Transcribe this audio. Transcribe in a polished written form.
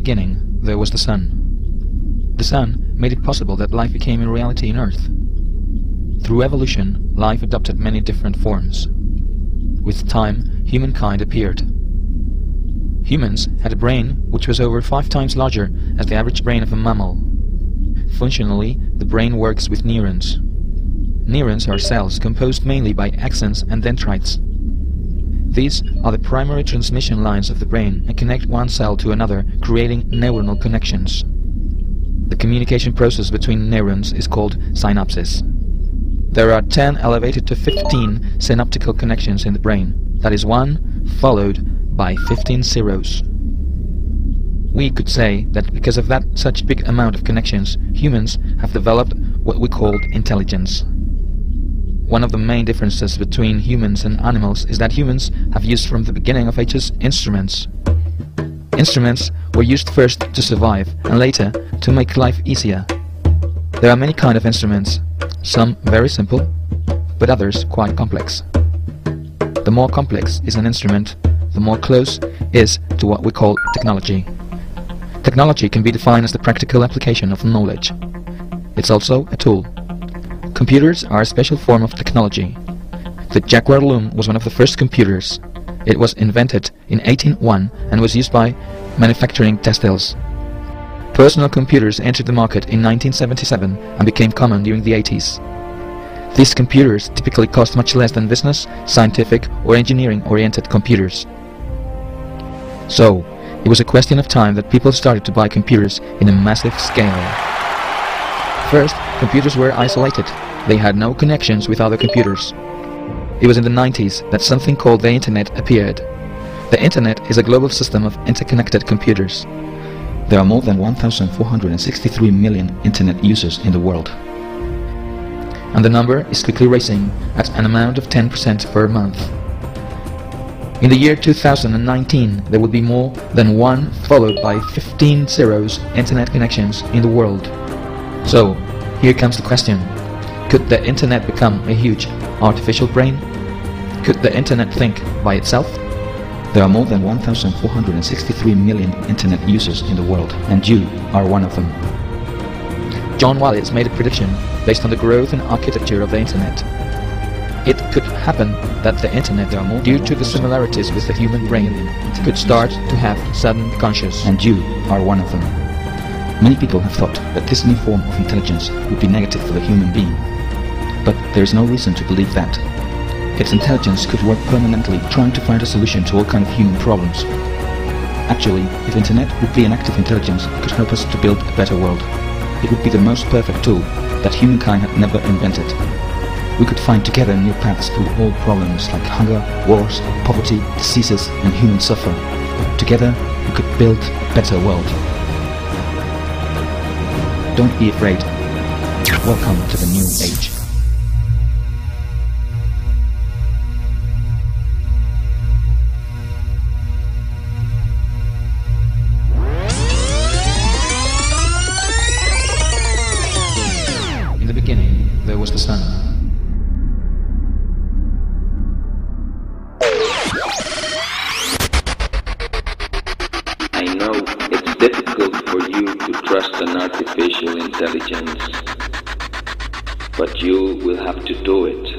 beginning, there was the sun. The sun made it possible that life became a reality on Earth. Through evolution, life adopted many different forms. With time, humankind appeared. Humans had a brain which was over 5 times larger as the average brain of a mammal. Functionally, the brain works with neurons. Neurons are cells composed mainly by axons and dendrites. These are the primary transmission lines of the brain and connect one cell to another, creating neuronal connections. The communication process between neurons is called synapses. There are 10 elevated to 15 synaptical connections in the brain, that is 1 followed by 15 zeros. We could say that because of that such big amount of connections, humans have developed what we called intelligence. One of the main differences between humans and animals is that humans have used from the beginning of ages instruments. Instruments were used first to survive and later to make life easier. There are many kinds of instruments, some very simple, but others quite complex. The more complex is an instrument, the more close is to what we call technology. Technology can be defined as the practical application of knowledge. It's also a tool. Computers are a special form of technology. The Jaguar loom was one of the first computers. It was invented in 1801 and was used by manufacturing textiles. Personal computers entered the market in 1977 and became common during the 80s. These computers typically cost much less than business, scientific or engineering-oriented computers. So, it was a question of time that people started to buy computers in a massive scale. First, computers were isolated. They had no connections with other computers. It was in the 90s that something called the Internet appeared. The Internet is a global system of interconnected computers. There are more than 1,463 million Internet users in the world. And the number is quickly rising at an amount of 10% per month. In the year 2019, there would be more than 1 followed by 15 zeros Internet connections in the world. So, here comes the question. Could the Internet become a huge artificial brain? Could the Internet think by itself? There are more than 1,463 million Internet users in the world, and you are one of them. John Wallis made a prediction based on the growth and architecture of the Internet. It could happen that the Internet, due to the similarities with the human brain, could start to have sudden consciousness, and you are one of them. Many people have thought that this new form of intelligence would be negative for the human being. But there is no reason to believe that. Its intelligence could work permanently, trying to find a solution to all kinds of human problems. Actually, if Internet would be an active intelligence, it could help us to build a better world. It would be the most perfect tool that humankind had never invented. We could find together new paths through all problems like hunger, wars, poverty, diseases, and human suffering. Together, we could build a better world. Don't be afraid. Welcome to the new age. In the beginning, there was the sun. I know it's difficult for you to trust an artificial intelligence, but you will have to do it.